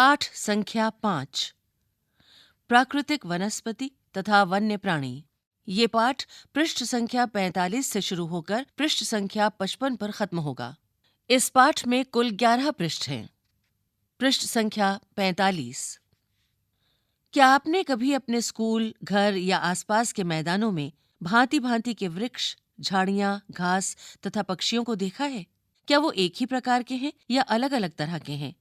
पाठ संख्या 5 प्राकृतिक वनस्पति तथा वन्य प्राणी। ये पाठ पृष्ठ संख्या 45 से शुरू होकर पृष्ठ संख्या 55 पर खत्म होगा। इस पाठ में कुल 11 पृष्ठ हैं। पृष्ठ संख्या 45। क्या आपने कभी अपने स्कूल, घर या आसपास के मैदानों में भांति भांति के वृक्ष, झाड़ियां, घास तथा पक्षियों को देखा है? क्या वो एक ही प्रकार के हैं या अलग अलग तरह के हैं?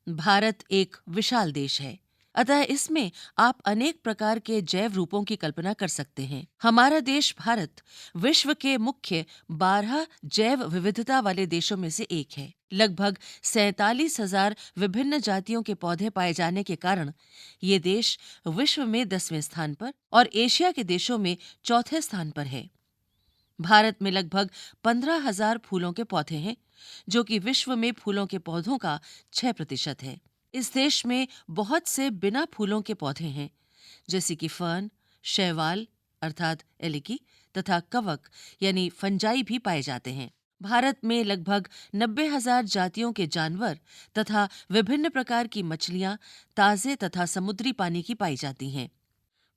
भारत एक विशाल देश है, अतः इसमें आप अनेक प्रकार के जैव रूपों की कल्पना कर सकते हैं। हमारा देश भारत विश्व के मुख्य 12 जैव विविधता वाले देशों में से एक है। लगभग 47,000 विभिन्न जातियों के पौधे पाए जाने के कारण ये देश विश्व में 10वें स्थान पर और एशिया के देशों में चौथे स्थान पर है। भारत में लगभग 15,000 फूलों के पौधे हैं, जो कि विश्व में फूलों के पौधों का 6% है। इस देश में बहुत से बिना फूलों के पौधे हैं, जैसे कि फर्न, शैवाल अर्थात एलिकी तथा कवक यानी फंजाई भी पाए जाते हैं। भारत में लगभग 90,000 जातियों के जानवर तथा विभिन्न प्रकार की मछलियां ताजे तथा समुद्री पानी की पाई जाती हैं।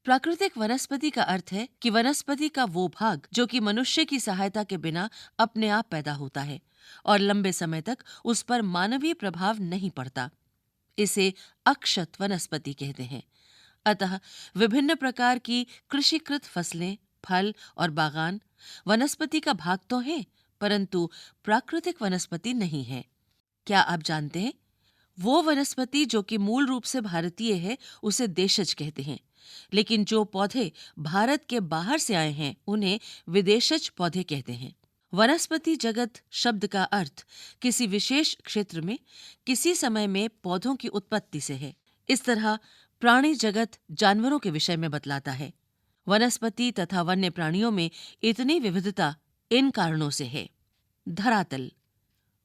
प्राकृतिक वनस्पति का अर्थ है कि वनस्पति का वो भाग जो कि मनुष्य की सहायता के बिना अपने आप पैदा होता है और लंबे समय तक उस पर मानवीय प्रभाव नहीं पड़ता। इसे अक्षत वनस्पति कहते हैं। अतः विभिन्न प्रकार की कृषिकृत फसलें, फल और बागान वनस्पति का भाग तो हैं, परंतु प्राकृतिक वनस्पति नहीं है। क्या आप जानते हैं? वो वनस्पति जो कि मूल रूप से भारतीय है उसे देशज कहते हैं, लेकिन जो पौधे भारत के बाहर से आए हैं उन्हें विदेशज पौधे कहते हैं। वनस्पति जगत शब्द का अर्थ किसी विशेष क्षेत्र में किसी समय में पौधों की उत्पत्ति से है। इस तरह प्राणी जगत जानवरों के विषय में बतलाता है। वनस्पति तथा वन्य प्राणियों में इतनी विविधता इन कारणों से है। धरातल,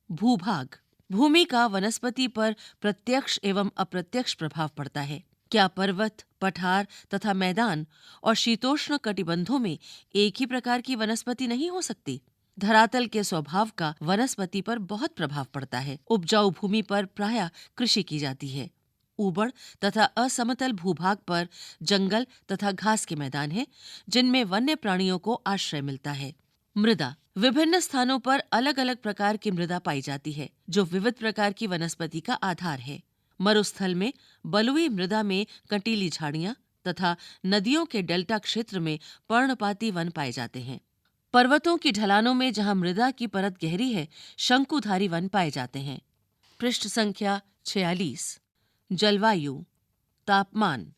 भूभाग, भूमि का वनस्पति पर प्रत्यक्ष एवं अप्रत्यक्ष प्रभाव पड़ता है। क्या पर्वत, पठार तथा मैदान और शीतोष्ण कटिबंधों में एक ही प्रकार की वनस्पति नहीं हो सकती? धरातल के स्वभाव का वनस्पति पर बहुत प्रभाव पड़ता है। उपजाऊ भूमि पर प्रायः कृषि की जाती है। ऊबड़ तथा असमतल भूभाग पर जंगल तथा घास के मैदान हैं, जिनमें वन्य प्राणियों को आश्रय मिलता है। मृदा, विभिन्न स्थानों पर अलग अलग प्रकार की मृदा पाई जाती है, जो विविध प्रकार की वनस्पति का आधार है। मरुस्थल में बलुई मृदा में कंटीली झाड़ियां तथा नदियों के डेल्टा क्षेत्र में पर्णपाती वन पाए जाते हैं। पर्वतों की ढलानों में जहां मृदा की परत गहरी है, शंकुधारी वन पाए जाते हैं। पृष्ठ संख्या 46। जलवायु, तापमान।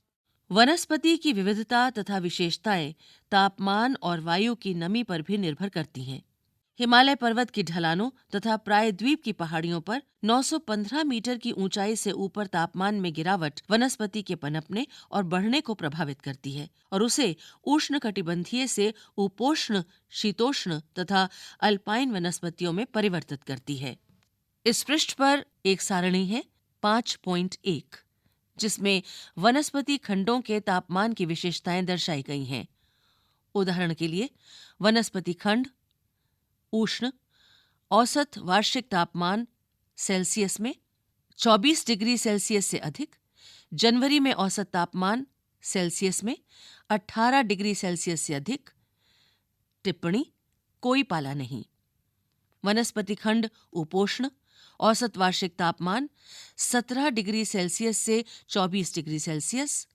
वनस्पति की विविधता तथा विशेषताएं तापमान और वायु की नमी पर भी निर्भर करती हैं। हिमालय पर्वत की ढलानों तथा प्रायद्वीप की पहाड़ियों पर 915 मीटर की ऊंचाई से ऊपर तापमान में गिरावट वनस्पति के पनपने और बढ़ने को प्रभावित करती है और उसे उष्णकटिबंधीय से उपोष्ण, शीतोष्ण तथा अल्पाइन वनस्पतियों में परिवर्तित करती है। इस पृष्ठ पर एक सारणी है 5.1, जिसमें वनस्पति खंडों के तापमान की विशेषताएं दर्शाई गई हैं। उदाहरण के लिए वनस्पति खंड उष्ण, औसत वार्षिक तापमान सेल्सियस में 24 डिग्री सेल्सियस से अधिक, जनवरी में औसत तापमान सेल्सियस में 18 डिग्री सेल्सियस से अधिक। टिप्पणी, कोई पाला नहीं। वनस्पति खंड उपोष्ण, औसत वार्षिक तापमान 17 डिग्री सेल्सियस से 24 डिग्री सेल्सियस,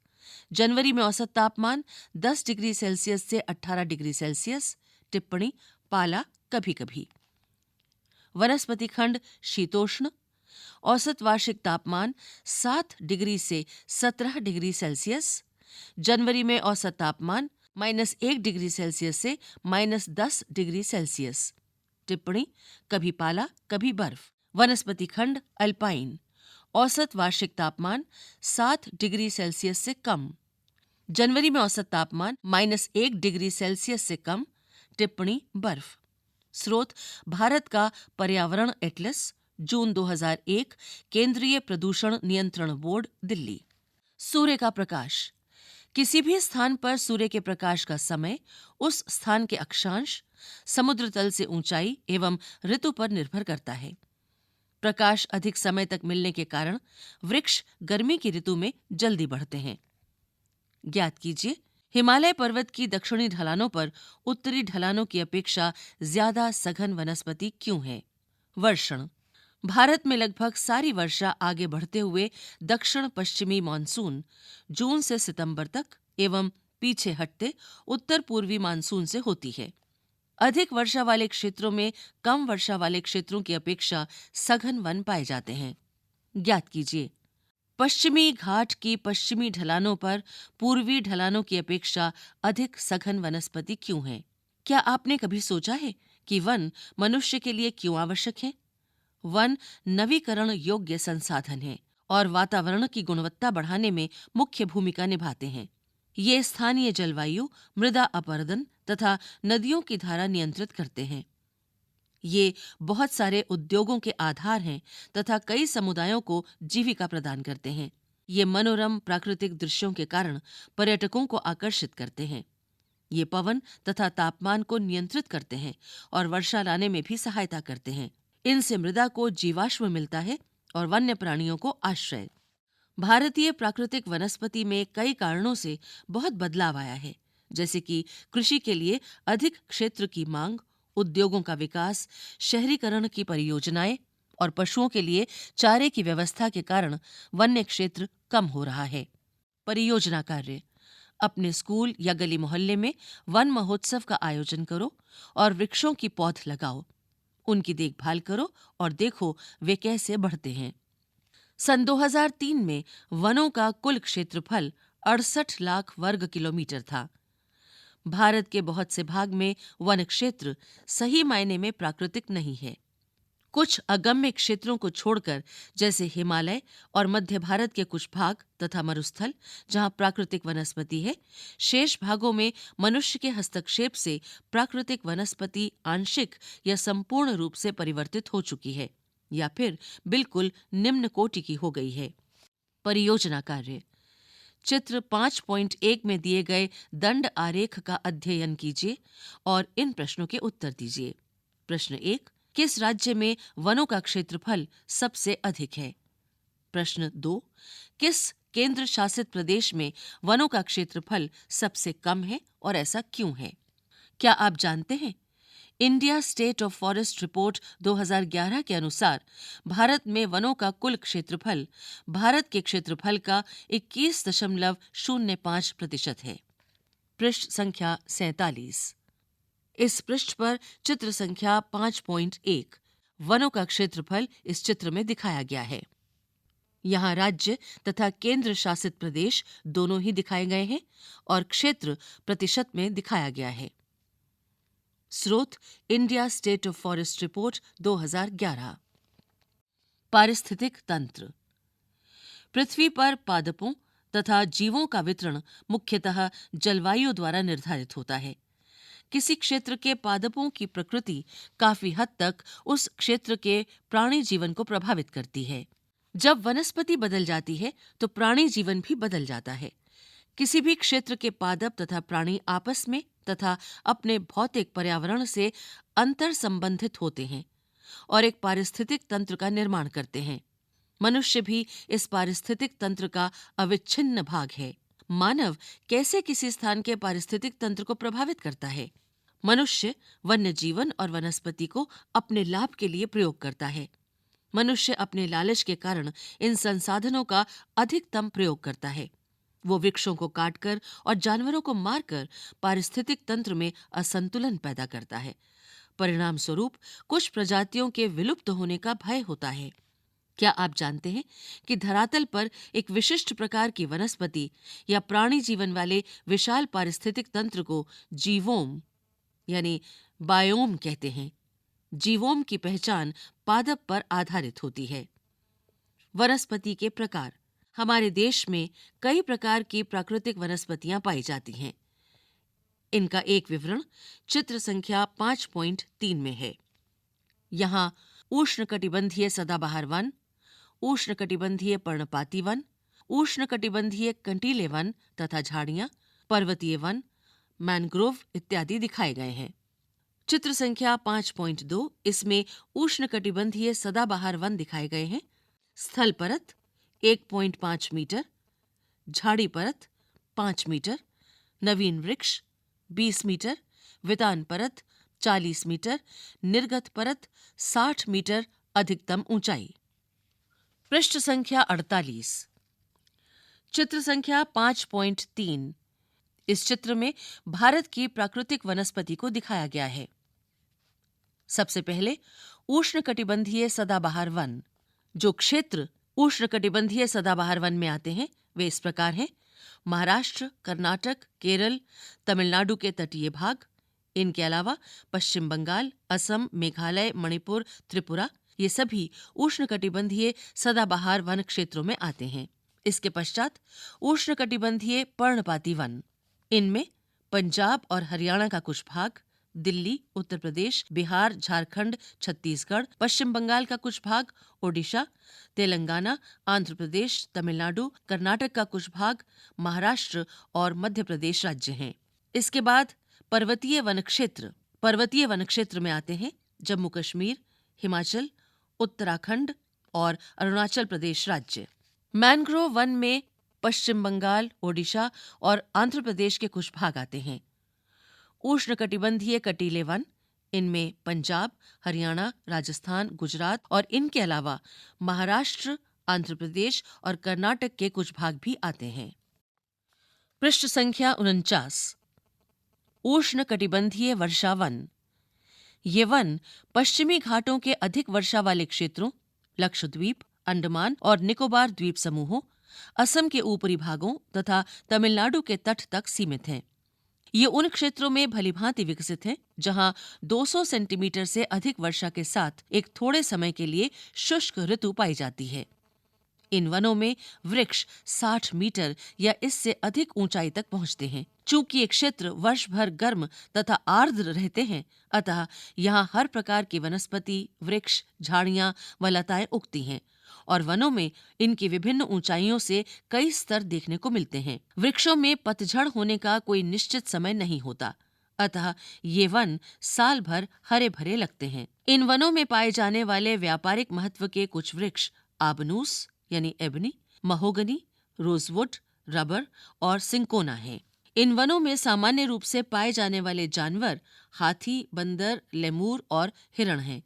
जनवरी में औसत तापमान 10 डिग्री सेल्सियस से 18 डिग्री सेल्सियस। टिप्पणी, पाला कभी कभी। वनस्पति खंड शीतोष्ण, औसत वार्षिक तापमान 7 डिग्री से 17 डिग्री सेल्सियस, जनवरी में औसत तापमान -1 डिग्री सेल्सियस से -10 डिग्री सेल्सियस। टिप्पणी, कभी पाला कभी बर्फ। वनस्पति खंड अल्पाइन, औसत वार्षिक तापमान 7 डिग्री सेल्सियस से कम, जनवरी में औसत तापमान -1 डिग्री सेल्सियस से कम। टिप्पणी, बर्फ। स्रोत भारत का पर्यावरण एटलस, जून 2001, केंद्रीय प्रदूषण नियंत्रण बोर्ड, दिल्ली। सूर्य का प्रकाश। किसी भी स्थान पर सूर्य के प्रकाश का समय उस स्थान के अक्षांश, समुद्र तल से ऊंचाई एवं ऋतु पर निर्भर करता है। प्रकाश अधिक समय तक मिलने के कारण वृक्ष गर्मी की ऋतु में जल्दी बढ़ते हैं। ज्ञात कीजिए, हिमालय पर्वत की दक्षिणी ढलानों पर उत्तरी ढलानों की अपेक्षा ज्यादा सघन वनस्पति क्यों है? वर्षण। भारत में लगभग सारी वर्षा आगे बढ़ते हुए दक्षिण पश्चिमी मानसून जून से सितंबर तक एवं पीछे हटते उत्तर पूर्वी मानसून से होती है। अधिक वर्षा वाले क्षेत्रों में कम वर्षा वाले क्षेत्रों की अपेक्षा सघन वन पाए जाते हैं। ज्ञात कीजिए, पश्चिमी घाट की पश्चिमी ढलानों पर पूर्वी ढलानों की अपेक्षा अधिक सघन वनस्पति क्यों है? क्या आपने कभी सोचा है कि वन मनुष्य के लिए क्यों आवश्यक है? वन नवीकरण योग्य संसाधन है और वातावरण की गुणवत्ता बढ़ाने में मुख्य भूमिका निभाते हैं। ये स्थानीय जलवायु, मृदा अपरदन तथा नदियों की धारा नियंत्रित करते हैं। ये बहुत सारे उद्योगों के आधार हैं तथा कई समुदायों को जीविका प्रदान करते हैं। ये मनोरम प्राकृतिक दृश्यों के कारण पर्यटकों को आकर्षित करते हैं। ये पवन तथा तापमान को नियंत्रित करते हैं और वर्षा लाने में भी सहायता करते हैं। इनसे मृदा को जीवाश्म मिलता है और वन्य प्राणियों को आश्रय। भारतीय प्राकृतिक वनस्पति में कई कारणों से बहुत बदलाव आया है, जैसे कि कृषि के लिए अधिक क्षेत्र की मांग, उद्योगों का विकास, शहरीकरण की परियोजनाएं और पशुओं के लिए चारे की व्यवस्था के कारण वन्य क्षेत्र कम हो रहा है। परियोजना कार्य। अपने स्कूल या गली मोहल्ले में वन महोत्सव का आयोजन करो और वृक्षों की पौध लगाओ। उनकी देखभाल करो और देखो वे कैसे बढ़ते हैं। सन 2003 में वनों का कुल क्षेत्रफल 68 लाख वर्ग किलोमीटर था। भारत के बहुत से भाग में वन क्षेत्र सही मायने में प्राकृतिक नहीं है। कुछ अगम्य क्षेत्रों को छोड़कर, जैसे हिमालय और मध्य भारत के कुछ भाग तथा मरुस्थल जहां प्राकृतिक वनस्पति है, शेष भागों में मनुष्य के हस्तक्षेप से प्राकृतिक वनस्पति आंशिक या संपूर्ण रूप से परिवर्तित हो चुकी है या फिर बिल्कुल निम्न कोटि की हो गई है। परियोजना कार्य। चित्र 5.1 में दिए गए दंड आरेख का अध्ययन कीजिए और इन प्रश्नों के उत्तर दीजिए। प्रश्न 1, किस राज्य में वनों का क्षेत्रफल सबसे अधिक है? प्रश्न 2, किस केंद्र शासित प्रदेश में वनों का क्षेत्रफल सबसे कम है और ऐसा क्यों है? क्या आप जानते हैं, India state of forest report 2011 के अनुसार भारत में वनों का कुल क्षेत्रफल भारत के क्षेत्रफल का 21.05% है। पृष्ठ संख्या 47। इस पृष्ठ पर चित्र संख्या 5.1 वनों का क्षेत्रफल इस चित्र में दिखाया गया है। यहाँ राज्य तथा केंद्र शासित प्रदेश दोनों ही दिखाए गए हैं और क्षेत्र प्रतिशत में दिखाया गया है। स्रोत India state of forest report 2011। पारिस्थितिक तंत्र। पृथ्वी पर पादपों तथा जीवों का वितरण मुख्यतः जलवायु द्वारा निर्धारित होता है। किसी क्षेत्र के पादपों की प्रकृति काफी हद तक उस क्षेत्र के प्राणी जीवन को प्रभावित करती है। जब वनस्पति बदल जाती है तो प्राणी जीवन भी बदल जाता है। किसी भी क्षेत्र के पादप तथा प्राणी आपस में तथा अपने भौतिक पर्यावरण से अंतर संबंधित होते हैं और एक पारिस्थितिक तंत्र का निर्माण करते हैं। मनुष्य भी इस पारिस्थितिक तंत्र का अविच्छिन्न भाग है। मानव कैसे किसी स्थान के पारिस्थितिक तंत्र को प्रभावित करता है? मनुष्य वन्य जीवन और वनस्पति को अपने लाभ के लिए प्रयोग करता है। मनुष्य अपने लालच के कारण इन संसाधनों का अधिकतम प्रयोग करता है। वो वृक्षों को काटकर और जानवरों को मारकर पारिस्थितिक तंत्र में असंतुलन पैदा करता है। परिणाम स्वरूप कुछ प्रजातियों के विलुप्त होने का भय होता है। क्या आप जानते हैं कि धरातल पर एक विशिष्ट प्रकार की वनस्पति या प्राणी जीवन वाले विशाल पारिस्थितिक तंत्र को जीवोम यानी बायोम कहते हैं। जीवोम की पहचान पादप पर आधारित होती है। वनस्पति के प्रकार। हमारे देश में कई प्रकार की प्राकृतिक वनस्पतियां पाई जाती हैं। इनका एक विवरण चित्र संख्या 5.3 में है। यहाँ उष्णकटिबंधीय सदाबहार वन, उष्णकटिबंधीय पर्णपाती वन, उष्णकटिबंधीय कंटीले वन तथा झाड़ियां, पर्वतीय वन, मैंग्रोव इत्यादि दिखाए गए हैं। चित्र संख्या 5.2, इसमें उष्णकटिबंधीय सदाबहार वन दिखाए गए हैं। स्थल परत 1.5 मीटर, झाड़ी परत 5 मीटर, नवीन वृक्ष 20 मीटर, वितान परत 40 मीटर, निर्गत परत 60 मीटर, अधिकतम ऊंचाई। पृष्ठ संख्या 48। चित्र संख्या 5.3, इस चित्र में भारत की प्राकृतिक वनस्पति को दिखाया गया है। सबसे पहले उष्णकटिबंधीय सदाबहार वन। जो क्षेत्र उष्णकटिबंधीय सदाबहार वन में आते हैं वे इस प्रकार हैं: महाराष्ट्र, कर्नाटक, केरल, तमिलनाडु के तटीय भाग, इनके अलावा पश्चिम बंगाल, असम, मेघालय, मणिपुर, त्रिपुरा, ये सभी उष्णकटिबंधीय सदाबहार वन क्षेत्रों में आते हैं। इसके पश्चात उष्णकटिबंधीय पर्णपाती वन। इनमें पंजाब और हरियाणा का कुछ भाग, दिल्ली, उत्तर प्रदेश, बिहार, झारखंड, छत्तीसगढ़, पश्चिम बंगाल का कुछ भाग, ओडिशा, तेलंगाना, आंध्र प्रदेश, तमिलनाडु, कर्नाटक का कुछ भाग, महाराष्ट्र और मध्य प्रदेश राज्य हैं। इसके बाद पर्वतीय वन क्षेत्र। पर्वतीय वन क्षेत्र में आते हैं जम्मू कश्मीर, हिमाचल, उत्तराखंड और अरुणाचल प्रदेश राज्य। मैंग्रोव वन में पश्चिम बंगाल, ओडिशा और आंध्र प्रदेश के कुछ भाग आते हैं। उष्णकटिबंधीय कटीले वन, इनमें पंजाब, हरियाणा, राजस्थान, गुजरात और इनके अलावा महाराष्ट्र, आंध्र प्रदेश और कर्नाटक के कुछ भाग भी आते हैं। पृष्ठ संख्या 49। उष्णकटिबंधीय वर्षा वन। ये वन पश्चिमी घाटों के अधिक वर्षा वाले क्षेत्रों, लक्षद्वीप, अंडमान और निकोबार द्वीप समूहों, असम के ऊपरी भागों तथा तमिलनाडु के तट तक सीमित हैं। ये उन क्षेत्रों में भलीभांति विकसित हैं जहां 200 सेंटीमीटर से अधिक वर्षा के साथ एक थोड़े समय के लिए शुष्क ऋतु पाई जाती है। इन वनों में वृक्ष 60 मीटर या इससे अधिक ऊंचाई तक पहुंचते हैं। चूंकि ये क्षेत्र वर्ष भर गर्म तथा आर्द्र रहते हैं, अतः यहाँ हर प्रकार की वनस्पति, वृक्ष, झाड़ियां व लताएं उगती हैं और वनों में इनकी विभिन्न ऊंचाइयों से कई स्तर देखने को मिलते हैं। वृक्षों में पतझड़ होने का कोई निश्चित समय नहीं होता, अतः ये वन साल भर हरे भरे लगते हैं। इन वनों में पाए जाने वाले व्यापारिक महत्व के कुछ वृक्ष आबनूस यानी एबनी, महोगनी, रोजवुड, रबर और सिंकोना हैं। इन वनों में सामान्य रूप से पाए जाने वाले जानवर हाथी, बंदर, लेमूर और हिरण हैं।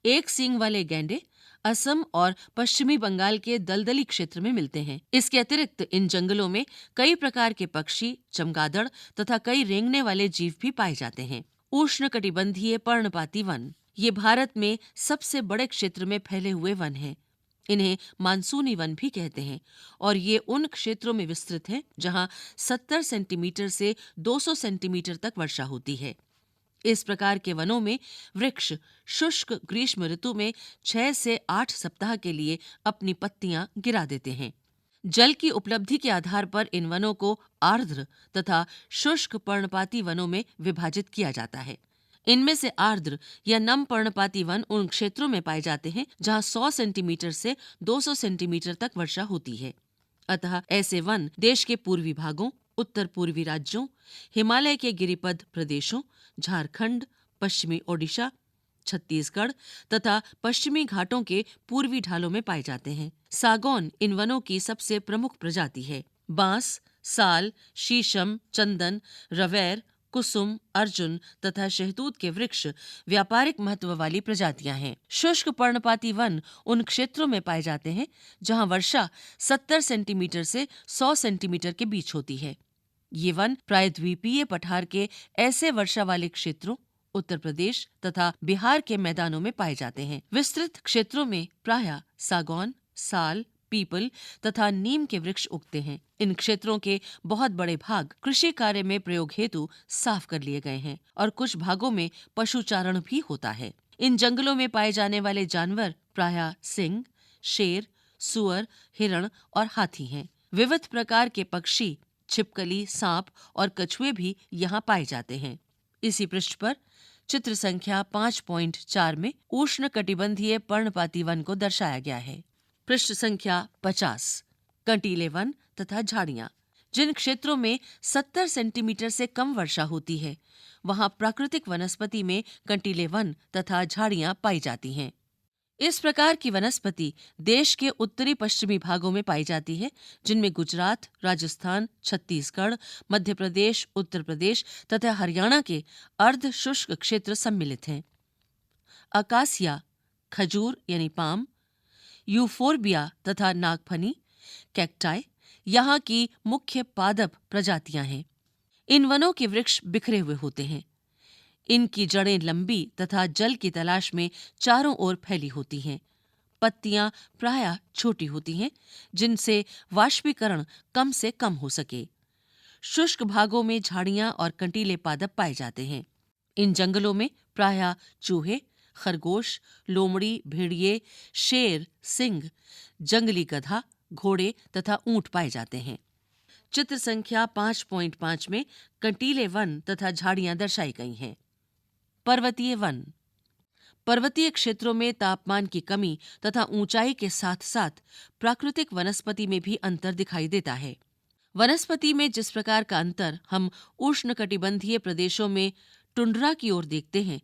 एक सींग वाले गैंडे असम और पश्चिमी बंगाल के दलदली क्षेत्र में मिलते हैं। इसके अतिरिक्त इन जंगलों में कई प्रकार के पक्षी, चमगादड़ तथा कई रेंगने वाले जीव भी पाए जाते हैं। उष्णकटिबंधीय पर्णपाती वन। ये भारत में सबसे बड़े क्षेत्र में फैले हुए वन हैं। इन्हें मानसूनी वन भी कहते हैं और ये उन क्षेत्रों में विस्तृत हैं जहां 70 सेंटीमीटर से 200 सेंटीमीटर तक वर्षा होती है। इस प्रकार के वनों में वृक्ष शुष्क ग्रीष्म ऋतु में 6 से 8 सप्ताह के लिए अपनी पत्तियां गिरा देते हैं। जल की उपलब्धि के आधार पर इन वनों को आर्द्र तथा शुष्क पर्णपाती वनों में विभाजित किया जाता है। इनमें से आर्द्र या नम पर्णपाती वन उन क्षेत्रों में पाए जाते हैं जहां 100 सेंटीमीटर से 200 सेंटीमीटर तक वर्षा होती है। अतः ऐसे वन देश के पूर्वी भागों, उत्तर पूर्वी राज्यों, हिमालय के गिरिपद प्रदेशों, झारखंड, पश्चिमी ओडिशा, छत्तीसगढ़ तथा पश्चिमी घाटों के पूर्वी ढालों में पाए जाते हैं। सागौन इन वनों की सबसे प्रमुख प्रजाति है। बांस, साल, शीशम, चंदन, रवैर, कुसुम, अर्जुन तथा शहतूत के वृक्ष व्यापारिक महत्व वाली प्रजातियां हैं। शुष्क पर्णपाती वन उन क्षेत्रों में पाए जाते हैं जहां वर्षा 70 सेंटीमीटर से 100 सेंटीमीटर के बीच होती है। ये वन प्रायद्वीपीय पठार के ऐसे वर्षा वाले क्षेत्रों, उत्तर प्रदेश तथा बिहार के मैदानों में पाए जाते हैं। विस्तृत क्षेत्रों में प्रायः सागौन, साल, पीपल तथा नीम के वृक्ष उगते हैं। इन क्षेत्रों के बहुत बड़े भाग कृषि कार्य में प्रयोग हेतु साफ कर लिए गए हैं और कुछ भागों में पशुचारण भी होता है। इन जंगलों में पाए जाने वाले जानवर प्रायः सिंह, शेर, सुअर, हिरण और हाथी हैं। विविध प्रकार के पक्षी, छिपकली, सांप और कछुए भी यहाँ पाए जाते हैं। इसी पृष्ठ पर चित्र संख्या 5.4 में उष्णकटिबंधीय पर्णपाती वन को दर्शाया गया है। पृष्ठ संख्या 50 कंटीले वन तथा झाड़ियां। जिन क्षेत्रों में 70 सेंटीमीटर से कम वर्षा होती है, वहां प्राकृतिक वनस्पति में कंटीले वन तथा झाड़ियां पाई जाती हैं। इस प्रकार की वनस्पति देश के उत्तरी पश्चिमी भागों में पाई जाती है, जिनमें गुजरात, राजस्थान, छत्तीसगढ़, मध्य प्रदेश, उत्तर प्रदेश तथा हरियाणा के अर्ध शुष्क क्षेत्र सम्मिलित हैं। अकासिया, खजूर यानी पाम, यूफोर्बिया तथा नागफनी, कैक्टाई यहाँ की मुख्य पादप प्रजातियां हैं। इन वनों के वृक्ष बिखरे हुए होते हैं। इनकी जड़ें लंबी तथा जल की तलाश में चारों ओर फैली होती हैं। पत्तियां प्रायः छोटी होती हैं, जिनसे वाष्पीकरण कम से कम हो सके। शुष्क भागों में झाड़ियां और कंटीले पादप पाए जाते हैं। इन जंगलों में प्रायः चूहे, खरगोश, लोमड़ी, भेड़िए, शेर, सिंह, जंगली गधा, घोड़े तथा ऊंट पाए जाते हैं। चित्र संख्या 5.5 में कंटीले वन तथा झाड़ियां दर्शाई गई हैं। पर्वतीय वन। पर्वतीय क्षेत्रों में तापमान की कमी तथा ऊंचाई के साथ साथ प्राकृतिक वनस्पति में भी अंतर दिखाई देता है। वनस्पति में जिस प्रकार का अंतर हम उष्णकटिबंधीय प्रदेशों में टुंड्रा की ओर देखते हैं,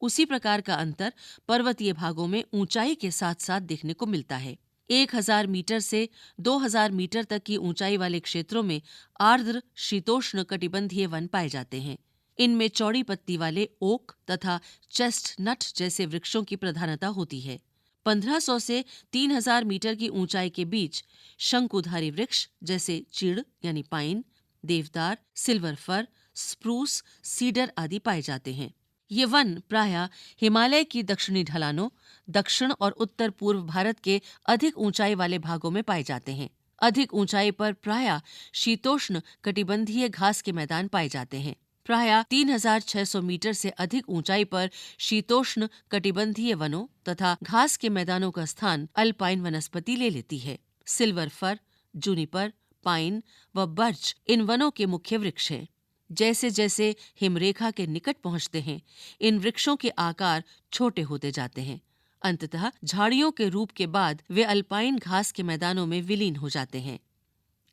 उसी प्रकार का अंतर पर्वतीय भागों में ऊंचाई के साथ साथ देखने को मिलता है। 1000 मीटर से 2000 मीटर तक की ऊंचाई वाले क्षेत्रों में आर्द्र शीतोष्ण कटिबंधीय वन पाए जाते हैं। इनमें चौड़ी पत्ती वाले ओक तथा चेस्टनट जैसे वृक्षों की प्रधानता होती है। 1500 से 3000 मीटर की ऊंचाई के बीच शंकुधारी वृक्ष जैसे चीड़ यानी पाइन, देवदार, सिल्वर फर, स्प्रूस, सीडर आदि पाए जाते हैं। ये वन प्रायः हिमालय की दक्षिणी ढलानों, दक्षिण और उत्तर पूर्व भारत के अधिक ऊंचाई वाले भागों में पाए जाते हैं। अधिक ऊंचाई पर प्रायः शीतोष्ण कटिबंधीय घास के मैदान पाए जाते हैं। प्रायः 3600 मीटर से अधिक ऊंचाई पर शीतोष्ण कटिबंधीय वनों तथा घास के मैदानों का स्थान अल्पाइन वनस्पति ले लेती है। सिल्वर फर, जूनिपर, पाइन व बर्च इन वनों के मुख्य वृक्ष हैं। जैसे जैसे हिमरेखा के निकट पहुंचते हैं, इन वृक्षों के आकार छोटे होते जाते हैं। अंततः झाड़ियों के रूप के बाद वे अल्पाइन घास के मैदानों में विलीन हो जाते हैं।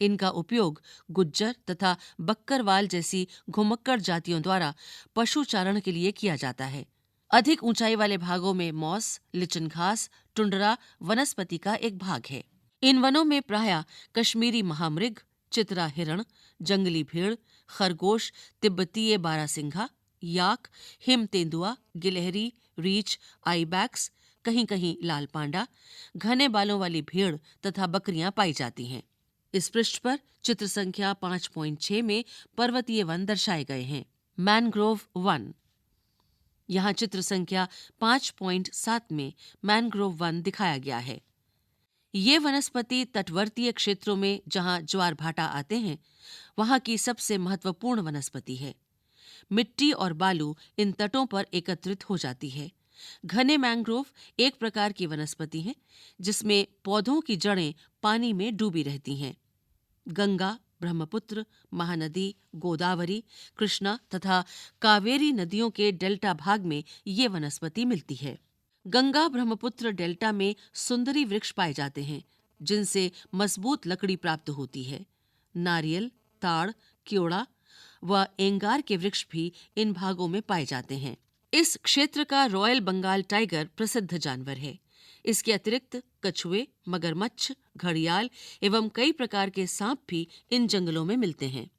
इनका उपयोग गुज्जर तथा बक्करवाल जैसी घुमक्कड़ जातियों द्वारा पशु चारण के लिए किया जाता है। अधिक ऊंचाई वाले भागों में मॉस, लिचन घास, टुंड्रा वनस्पति का एक भाग है। इन वनों में प्रायः कश्मीरी महामृग, चित्रा हिरण, जंगली भेड़, खरगोश, तिब्बतीय बारासिंघा, याक, हिम तेंदुआ, गिलहरी, रीछ, आईबैक्स, कहीं कहीं लाल पांडा, घने बालों वाली भेड़ तथा बकरियां पाई जाती हैं। इस पृष्ठ पर चित्र संख्या 5.6 में पर्वतीय वन दर्शाए गए हैं। Mangrove one. यहाँ चित्र संख्या 5.7 में मैनग्रोव वन दिखाया गया है। ये वनस्पति तटवर्तीय क्षेत्रों में जहाँ ज्वार भाटा आते हैं, वहाँ की सबसे महत्वपूर्ण वनस्पति है। मिट्टी और बालू इन तटों पर एकत्रित हो जाती है। घने मैंग्रोव एक प्रकार की वनस्पति है जिसमें पौधों की जड़ें पानी में डूबी रहती हैं। गंगा, ब्रह्मपुत्र, महानदी, गोदावरी, कृष्णा तथा कावेरी नदियों के डेल्टा भाग में ये वनस्पति मिलती है। गंगा ब्रह्मपुत्र डेल्टा में सुंदरी वृक्ष पाए जाते हैं, जिनसे मजबूत लकड़ी प्राप्त होती है। नारियल, ताड़, क्योड़ा व एंगार के वृक्ष भी इन भागों में पाए जाते हैं। इस क्षेत्र का रॉयल बंगाल टाइगर प्रसिद्ध जानवर है। इसके अतिरिक्त कछुए, मगरमच्छ, घड़ियाल एवं कई प्रकार के सांप भी इन जंगलों में मिलते हैं।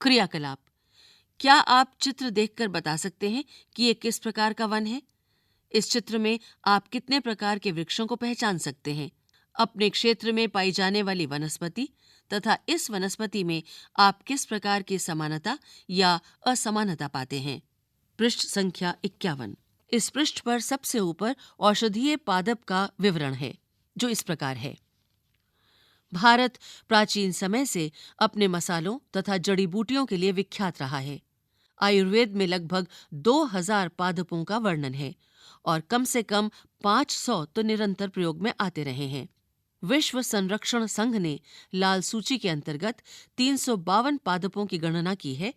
क्रियाकलाप। क्या आप चित्र देखकर बता सकते हैं कि ये किस प्रकार का वन है? इस चित्र में आप कितने प्रकार के वृक्षों को पहचान सकते हैं? अपने क्षेत्र में पाई जाने वाली वनस्पति तथा इस वनस्पति में आप किस प्रकार की समानता या असमानता पाते हैं? पृष्ठ संख्या 51। इस पृष्ठ पर सबसे ऊपर औषधीय पादप का विवरण है, जो इस प्रकार है। भारत प्राचीन समय से अपने मसालों तथा जड़ी बूटियों के लिए विख्यात रहा है। आयुर्वेद में लगभग 2000 पादपों का वर्णन है और कम से कम 500 तो निरंतर प्रयोग में आते रहे हैं। विश्व संरक्षण संघ ने लाल सूची के अंतर्गत 352 पादपों की गणना की है,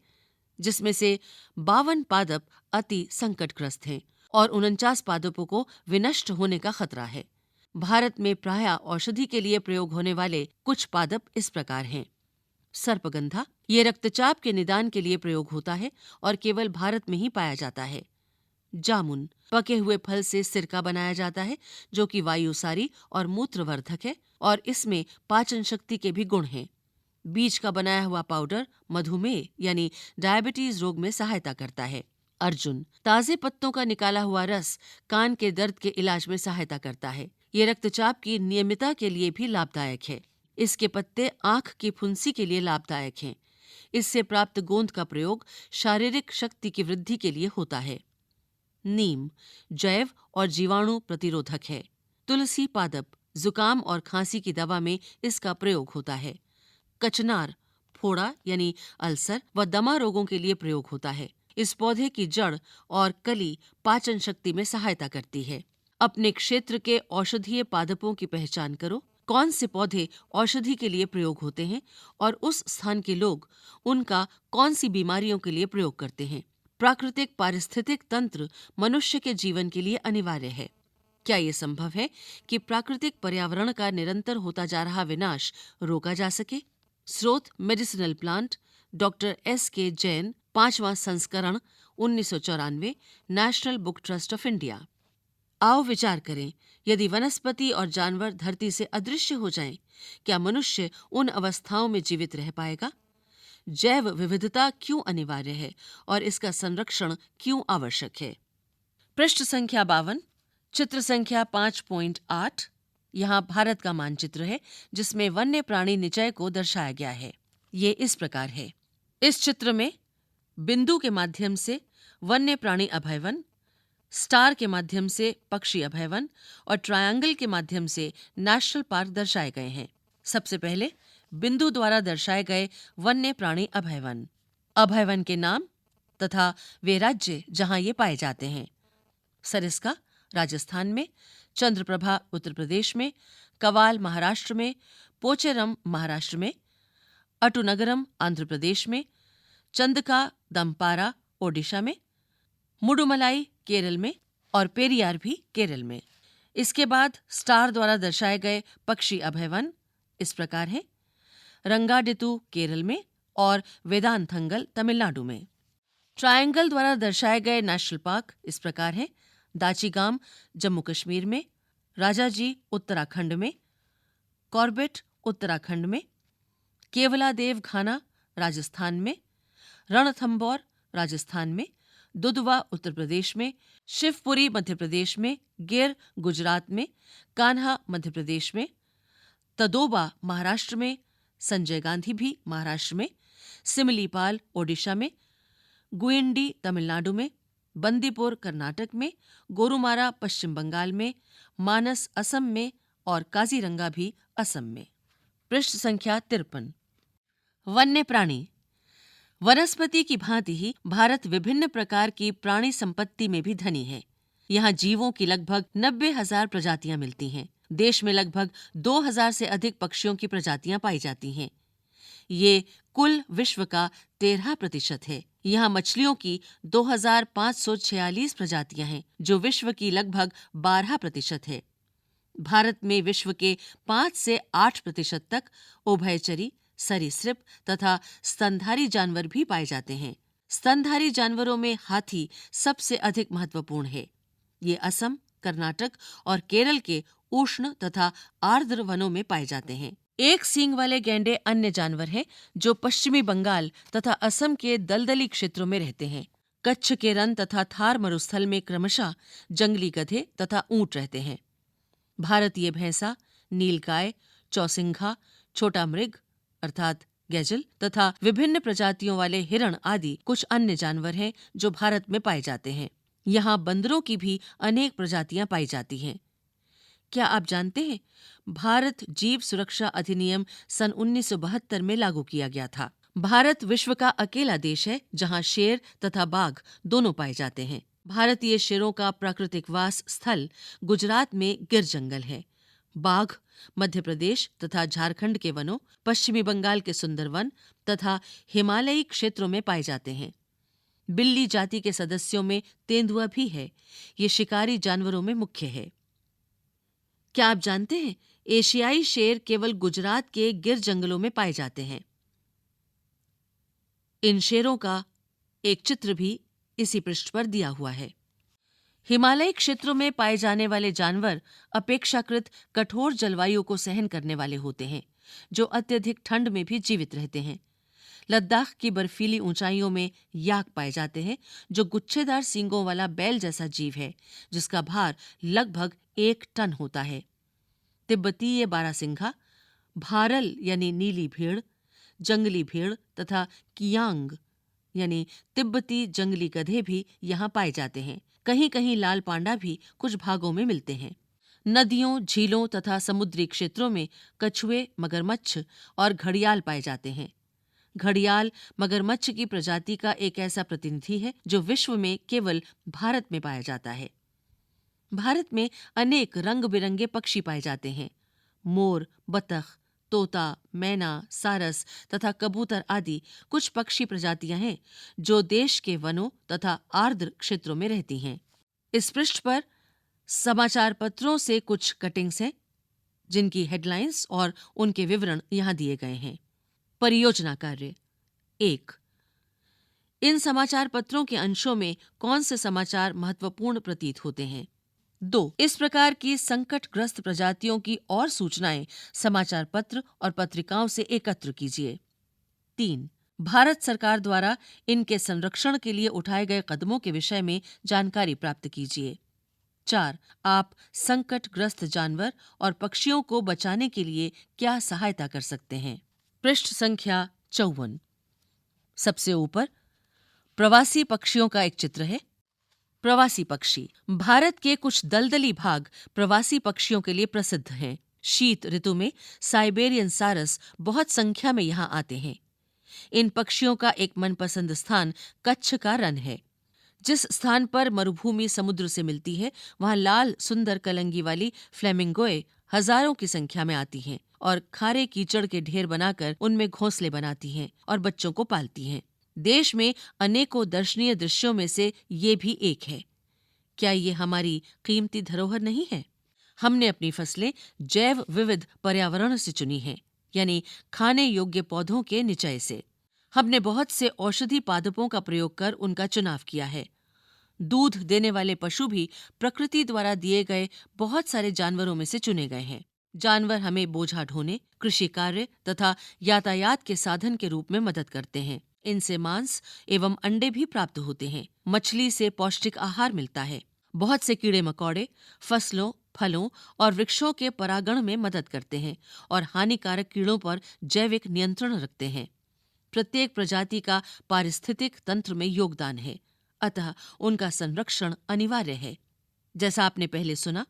जिसमें से 52 पादप अति संकटग्रस्त हैं और 49 पादपों को विनष्ट होने का खतरा है। भारत में प्रायः औषधि के लिए प्रयोग होने वाले कुछ पादप इस प्रकार हैं: सर्पगंधा, ये रक्तचाप के निदान के लिए प्रयोग होता है और केवल भारत में ही पाया जाता है। जामुन, पके हुए फल से सिरका बनाया जाता है जो कि वायुसारी और मूत्रवर्धक है और इसमें पाचन शक्ति के भी गुण हैं। बीज का बनाया हुआ पाउडर मधुमेह यानी डायबिटीज रोग में सहायता करता है। अर्जुन, ताजे पत्तों का निकाला हुआ रस कान के दर्द के इलाज में सहायता करता है। ये रक्तचाप की नियमितता के लिए भी लाभदायक है। इसके पत्ते आंख की फुंसी के लिए लाभदायक हैं। इससे प्राप्त गोंद का प्रयोग शारीरिक शक्ति की वृद्धि के लिए होता है। नीम, जैव और जीवाणु प्रतिरोधक है। तुलसी पादप, जुकाम और खांसी की दवा में इसका प्रयोग होता है। कचनार, फोड़ा यानी अल्सर व दमा रोगों के लिए प्रयोग होता है। इस पौधे की जड़ और कली पाचन शक्ति में सहायता करती है। अपने क्षेत्र के औषधीय पादपों की पहचान करो। कौन से पौधे औषधि के लिए प्रयोग होते हैं और उस स्थान के लोग उनका कौन सी बीमारियों के लिए प्रयोग करते हैं। प्राकृतिक पारिस्थितिक तंत्र मनुष्य के जीवन के लिए अनिवार्य है। क्या ये संभव है कि प्राकृतिक पर्यावरण का निरंतर होता जा रहा विनाश रोका जा सके? स्रोत medicinal plant, doctor S.K. Jain, 5वां संस्करण, 1994, national book trust of India. आओ विचार करें, यदि वनस्पति और जानवर धरती से अदृश्य हो जाएं, क्या मनुष्य उन अवस्थाओं में जीवित रह पाएगा? जैव विविधता क्यों अनिवार्य है और इसका संरक्षण क्यों आवश्यक है? पृष्ठ संख्या 52, चित्र संख्या 5.8। यहाँ भारत का मानचित्र है जिसमें वन्य प्राणी निचय को दर्शाया गया है। ये इस प्रकार है। इस चित्र में बिंदु के माध्यम से वन्य प्राणी अभयवन, स्टार के माध्यम से पक्षी अभयवन और ट्रायंगल के माध्यम से नेशनल पार्क दर्शाए गए हैं। सबसे पहले बिंदु द्वारा दर्शाए गए वन्य प्राणी अभयवन। अभयवन के नाम तथा वे राज्य जहां ये पाए जाते हैं। सरिस्का राजस्थान में, चंद्रप्रभा उत्तर प्रदेश में, कवाल महाराष्ट्र में, पोचेरम महाराष्ट्र में, अटुनगरम आंध्र प्रदेश में, चंदका दमपारा ओडिशा में, मुडुमलाई केरल में और पेरियार भी केरल में। इसके बाद स्टार द्वारा दर्शाए गए पक्षी अभयवन इस प्रकार हैं। रंगाडितु केरल में और वेदांथंगल तमिलनाडु में। ट्रायंगल द्वारा दर्शाए गए नेशनल पार्क इस प्रकार हैं। दाचीगाम जम्मू कश्मीर में, राजाजी उत्तराखंड में, कॉर्बेट उत्तराखंड में, केवलादेव घाना राजस्थान में, रणथंबोर राजस्थान में, दुधवा उत्तर प्रदेश में, शिवपुरी मध्य प्रदेश में, गिर गुजरात में, कान्हा मध्य प्रदेश में, तदोबा महाराष्ट्र में, संजय गांधी भी महाराष्ट्र में, सिमलीपाल ओडिशा में, गुइंडी तमिलनाडु में, बंदीपुर कर्नाटक में, गोरुमारा पश्चिम बंगाल में, मानस असम में और काजीरंगा भी असम में। पृष्ठ संख्या 53। वन्य प्राणी। वनस्पति की भांति ही भारत विभिन्न प्रकार की प्राणी संपत्ति में भी धनी है। यहाँ जीवों की लगभग 90,000 प्रजातियां मिलती हैं। देश में लगभग 2,000 से अधिक पक्षियों की प्रजातियां पाई जाती हैं। ये कुल विश्व का 13% है। यहाँ मछलियों की 2,546 प्रजातियां हैं जो विश्व की लगभग 12% है। भारत में विश्व के 5 से 8% तक उभयचरी, सरीसृप तथा स्तनधारी जानवर भी पाए जाते हैं। स्तनधारी जानवरों में हाथी सबसे अधिक महत्वपूर्ण है। ये असम, कर्नाटक और केरल के उष्ण तथा आर्द्र वनों में पाए जाते हैं। एक सींग वाले गैंडे अन्य जानवर हैं जो पश्चिमी बंगाल तथा असम के दलदली क्षेत्रों में रहते हैं। कच्छ के रन तथा थार मरुस्थल में क्रमशः जंगली गधे तथा ऊंट रहते हैं। भारतीय भैंसा, नीलगाय, चौसिंघा, छोटा मृग अर्थात गैजल तथा विभिन्न प्रजातियों वाले हिरण आदि कुछ अन्य जानवर हैं जो भारत में पाए जाते हैं। यहाँ बंदरों की भी अनेक प्रजातियां पाई जाती हैं। क्या आप जानते हैं, भारत जीव सुरक्षा अधिनियम सन 1972 में लागू किया गया था। भारत विश्व का अकेला देश है जहां शेर तथा बाघ दोनों पाए जाते हैं। भारतीय शेरों का प्राकृतिक वास स्थल गुजरात में गिर जंगल है। बाघ मध्य प्रदेश तथा झारखंड के वनों, पश्चिमी बंगाल के सुंदरवन तथा हिमालयी क्षेत्रों में पाए जाते हैं। बिल्ली जाति के सदस्यों में तेंदुआ भी है। ये शिकारी जानवरों में मुख्य है। क्या आप जानते हैं, एशियाई शेर केवल गुजरात के गिर जंगलों में पाए जाते हैं। इन शेरों का एक चित्र भी इसी पृष्ठ पर दिया हुआ है। हिमालयी क्षेत्रों में पाए जाने वाले जानवर अपेक्षाकृत कठोर जलवायु को सहन करने वाले होते हैं, जो अत्यधिक ठंड में भी जीवित रहते हैं। लद्दाख की बर्फीली ऊंचाइयों में याक पाए जाते हैं, जो गुच्छेदार सींगों वाला बैल जैसा जीव है, जिसका भार लगभग 1 टन होता है। तिब्बतीय बारासिंघा, भारल यानी नीली भेड़, जंगली भेड़ तथा कियांग यानी तिब्बती जंगली गधे भी यहाँ पाए जाते हैं। कहीं कहीं लाल पांडा भी कुछ भागों में मिलते हैं। नदियों, झीलों तथा समुद्री क्षेत्रों में कछुए, मगरमच्छ और घड़ियाल पाए जाते हैं। घड़ियाल मगरमच्छ की प्रजाति का एक ऐसा प्रतिनिधि है जो विश्व में केवल भारत में पाया जाता है। भारत में अनेक रंग बिरंगे पक्षी पाए जाते हैं। मोर, बतख, तोता, मैना, सारस तथा कबूतर आदि कुछ पक्षी प्रजातियां हैं जो देश के वनों तथा आर्द्र क्षेत्रों में रहती हैं। इस पृष्ठ पर समाचार पत्रों से कुछ कटिंग्स हैं, जिनकी हेडलाइंस और उनके विवरण यहां दिए गए हैं। परियोजना कार्य 1। इन समाचार पत्रों के अंशों में कौन से समाचार महत्वपूर्ण प्रतीत होते हैं? 2। इस प्रकार की संकटग्रस्त प्रजातियों की और सूचनाएं समाचार पत्र और पत्रिकाओं से एकत्र कीजिए। 3। भारत सरकार द्वारा इनके संरक्षण के लिए उठाए गए कदमों के विषय में जानकारी प्राप्त कीजिए। 4। आप संकटग्रस्त जानवर और पक्षियों को बचाने के लिए क्या सहायता कर सकते हैं? पृष्ठ संख्या 54। सबसे ऊपर प्रवासी पक्षियों का एक चित्र है। प्रवासी पक्षी भारत के कुछ दलदली भाग प्रवासी पक्षियों के लिए प्रसिद्ध हैं। शीत ऋतु में साइबेरियन सारस बहुत संख्या में यहाँ आते हैं। इन पक्षियों का एक मनपसंद स्थान कच्छ का रन है। जिस स्थान पर मरुभूमि समुद्र से मिलती है, वहाँ लाल सुंदर कलंगी वाली फ्लेमिंगोए हजारों की संख्या में आती हैं और खारे कीचड़ के ढेर बनाकर उनमें घोंसले बनाती हैं और बच्चों को पालती हैं। देश में अनेकों दर्शनीय दृश्यों में से ये भी एक है। क्या ये हमारी कीमती धरोहर नहीं है? हमने अपनी फसलें जैव विविध पर्यावरण से चुनी हैं, यानी खाने योग्य पौधों के निचय से। हमने बहुत से औषधि पादपों का प्रयोग कर उनका चुनाव किया है। दूध देने वाले पशु भी प्रकृति द्वारा दिए गए बहुत सारे जानवरों में से चुने गए हैं। जानवर हमें बोझा ढोने, कृषि कार्य तथा यातायात के साधन के रूप में मदद करते हैं। इनसे मांस एवं अंडे भी प्राप्त होते हैं। मछली से पौष्टिक आहार मिलता है। बहुत से कीड़े मकोड़े फसलों, फलों और वृक्षों के परागण में मदद करते हैं और हानिकारक कीड़ों पर जैविक नियंत्रण रखते हैं। प्रत्येक प्रजाति का पारिस्थितिक तंत्र में योगदान है, अतः उनका संरक्षण अनिवार्य है। जैसा आपने पहले सुना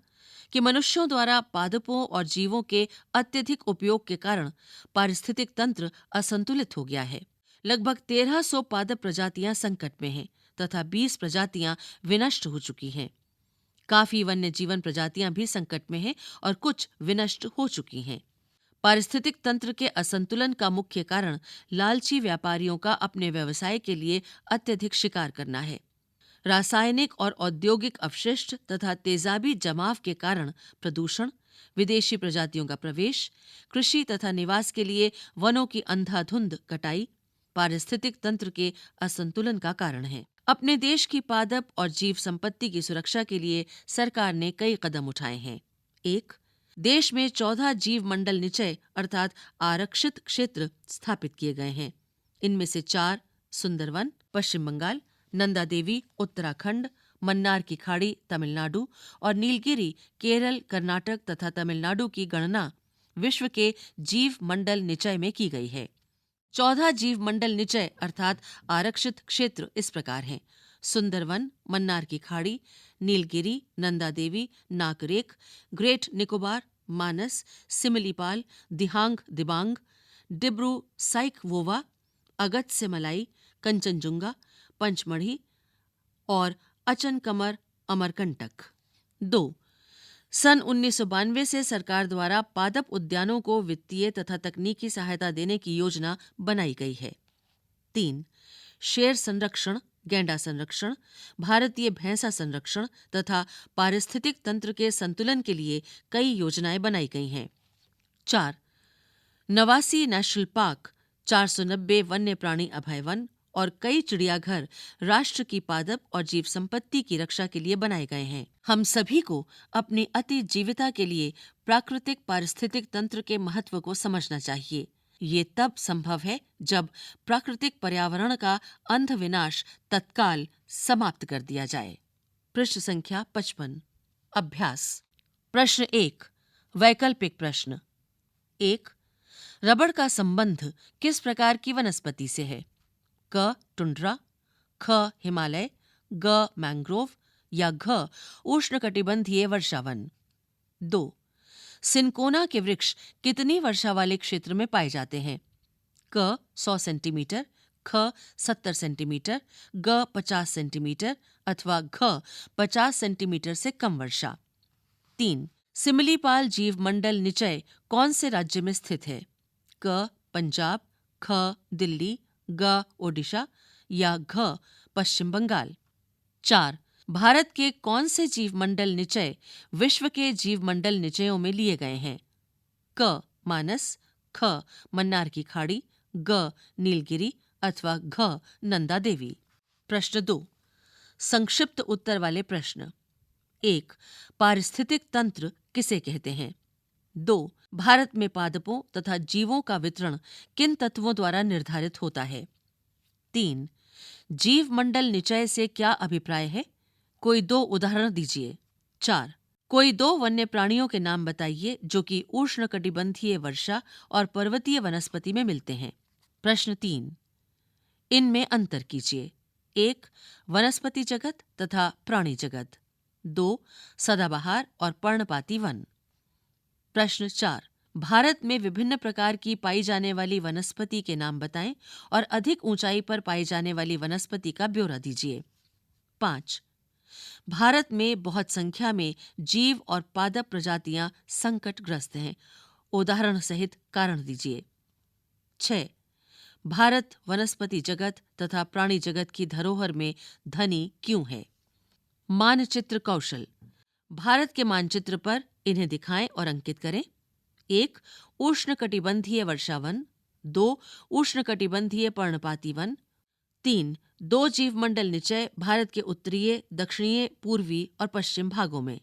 कि मनुष्यों द्वारा पादपों और जीवों के अत्यधिक उपयोग के कारण पारिस्थितिक तंत्र असंतुलित हो गया है। लगभग 1300 पादप प्रजातियां संकट में हैं तथा 20 प्रजातियां विनष्ट हो चुकी हैं। काफी वन्य जीवन प्रजातियां भी संकट में हैं और कुछ विनष्ट हो चुकी हैं। पारिस्थितिक तंत्र के असंतुलन का मुख्य कारण लालची व्यापारियों का अपने व्यवसाय के लिए अत्यधिक शिकार करना है। रासायनिक और औद्योगिक अपशिष्ट तथा तेजाबी जमाव के कारण प्रदूषण, विदेशी प्रजातियों का प्रवेश, कृषि तथा निवास के लिए वनों की अंधाधुंध कटाई पारिस्थितिक तंत्र के असंतुलन का कारण है। अपने देश की पादप और जीव संपत्ति की सुरक्षा के लिए सरकार ने कई कदम उठाए हैं। 1. देश में 14 जीव मंडल निचय अर्थात आरक्षित क्षेत्र स्थापित किए गए हैं। इनमें से 4 सुंदरवन पश्चिम बंगाल, नंदा देवी उत्तराखंड, मन्नार की खाड़ी तमिलनाडु और नीलगिरी केरल, कर्नाटक तथा तमिलनाडु की गणना विश्व के जीव मंडल निचय में की गई है। 14 जीव मंडल निचय अर्थात आरक्षित क्षेत्र इस प्रकार हैं: सुंदरवन, मन्नार की खाड़ी, नीलगिरी, नंदा देवी, नाकरेक, ग्रेट निकोबार, मानस, सिमिलीपाल, दिहांग दिबांग, डिब्रू साइखवोवा, अगत्य मलाई, कंचनजुंगा, पंचमढ़ी और अचनकमर अमरकंटक। 2. सन 1992 से सरकार द्वारा पादप उद्यानों को वित्तीय तथा तकनीकी सहायता देने की योजना बनाई गई है। 3. शेर संरक्षण, गैंडा संरक्षण, भारतीय भैंसा संरक्षण तथा पारिस्थितिक तंत्र के संतुलन के लिए कई योजनाएं बनाई गई हैं। 4. नवासी नेशनल पार्क, 490 वन्य प्राणी अभय वन और कई चिड़ियाघर राष्ट्र की पादप और जीव संपत्ति की रक्षा के लिए बनाए गए हैं। हम सभी को अपनी अति जीविता के लिए प्राकृतिक पारिस्थितिक तंत्र के महत्व को समझना चाहिए। ये तब संभव है जब प्राकृतिक पर्यावरण का अंध विनाश तत्काल समाप्त कर दिया जाए। पृष्ठ संख्या 55। अभ्यास। प्रश्न 1। वैकल्पिक प्रश्न। 1। रबड़ का संबंध किस प्रकार की वनस्पति से है? क. टुंड्रा, ख. हिमालय, ग. मैंग्रोव या घ. उष्णकटिबंधीय वर्षावन। 2. सिनकोना के वृक्ष कितनी वर्षा वाले क्षेत्र में पाए जाते हैं? क. 100 सेंटीमीटर, ख. 70 सेंटीमीटर, ग. 50 सेंटीमीटर अथवा घ. 50 सेंटीमीटर से कम वर्षा। 3. सिमलीपाल जीव मंडल निचय कौन से राज्य में स्थित है? क. पंजाब, ख. दिल्ली, ग. ओडिशा या घ. पश्चिम बंगाल। 4. भारत के कौन से जीव मंडल निचय विश्व के जीव मंडल निचयों में लिए गए हैं? क. मानस, ख. मन्नार की खाड़ी, ग. नीलगिरी अथवा घ. नंदा देवी। प्रश्न 2। संक्षिप्त उत्तर वाले प्रश्न। 1. पारिस्थितिक तंत्र किसे कहते हैं? 2. भारत में पादपों तथा जीवों का वितरण किन तत्वों द्वारा निर्धारित होता है? 3. जीव मंडल निचय से क्या अभिप्राय है? कोई 2 उदाहरण दीजिए। 4. कोई 2 वन्य प्राणियों के नाम बताइए जो कि उष्णकटिबंधीय वर्षा और पर्वतीय वनस्पति में मिलते हैं। प्रश्न 3। इनमें अंतर कीजिए। 1. वनस्पति जगत तथा प्राणी जगत। 2. सदाबहार और पर्णपाती वन। प्रश्न 4। भारत में विभिन्न प्रकार की पाई जाने वाली वनस्पति के नाम बताएं और अधिक ऊंचाई पर पाई जाने वाली वनस्पति का ब्यौरा दीजिए। 5. भारत में बहुत संख्या में जीव और पादप प्रजातियां संकटग्रस्त हैं। उदाहरण सहित कारण दीजिए। 6. भारत वनस्पति जगत तथा प्राणी जगत की धरोहर में धनी क्यों है? मानचित्र कौशल। भारत के मानचित्र पर इन्हें दिखाएं और अंकित करें। 1. उष्णकटिबंधीय वर्षावन। 2. उष्णकटिबंधीय पर्णपाती वन। 3. 2 जीवमंडल निचय भारत के उत्तरीय, दक्षिणीय, पूर्वी और पश्चिम भागों में।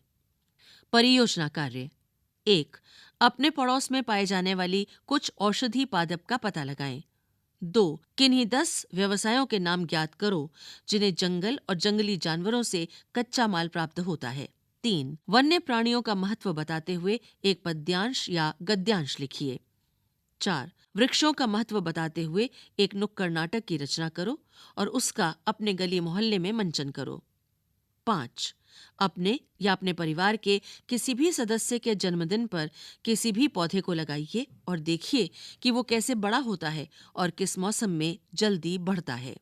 परियोजना कार्य। 1. अपने पड़ोस में पाए जाने वाली कुछ औषधि पादप का पता लगाएं। 2. किन्हीं 10 व्यवसायों के नाम ज्ञात करो जिन्हें जंगल और जंगली जानवरों से कच्चा माल प्राप्त होता है। 3. वन्य प्राणियों का महत्व बताते हुए एक पद्यांश या गद्यांश लिखिए। 4. वृक्षों का महत्व बताते हुए एक नुक्कड़ नाटक की रचना करो और उसका अपने गली मोहल्ले में मंचन करो। 5. अपने या अपने परिवार के किसी भी सदस्य के जन्मदिन पर किसी भी पौधे को लगाइए और देखिए कि वो कैसे बड़ा होता है और किस मौसम में जल्दी बढ़ता है।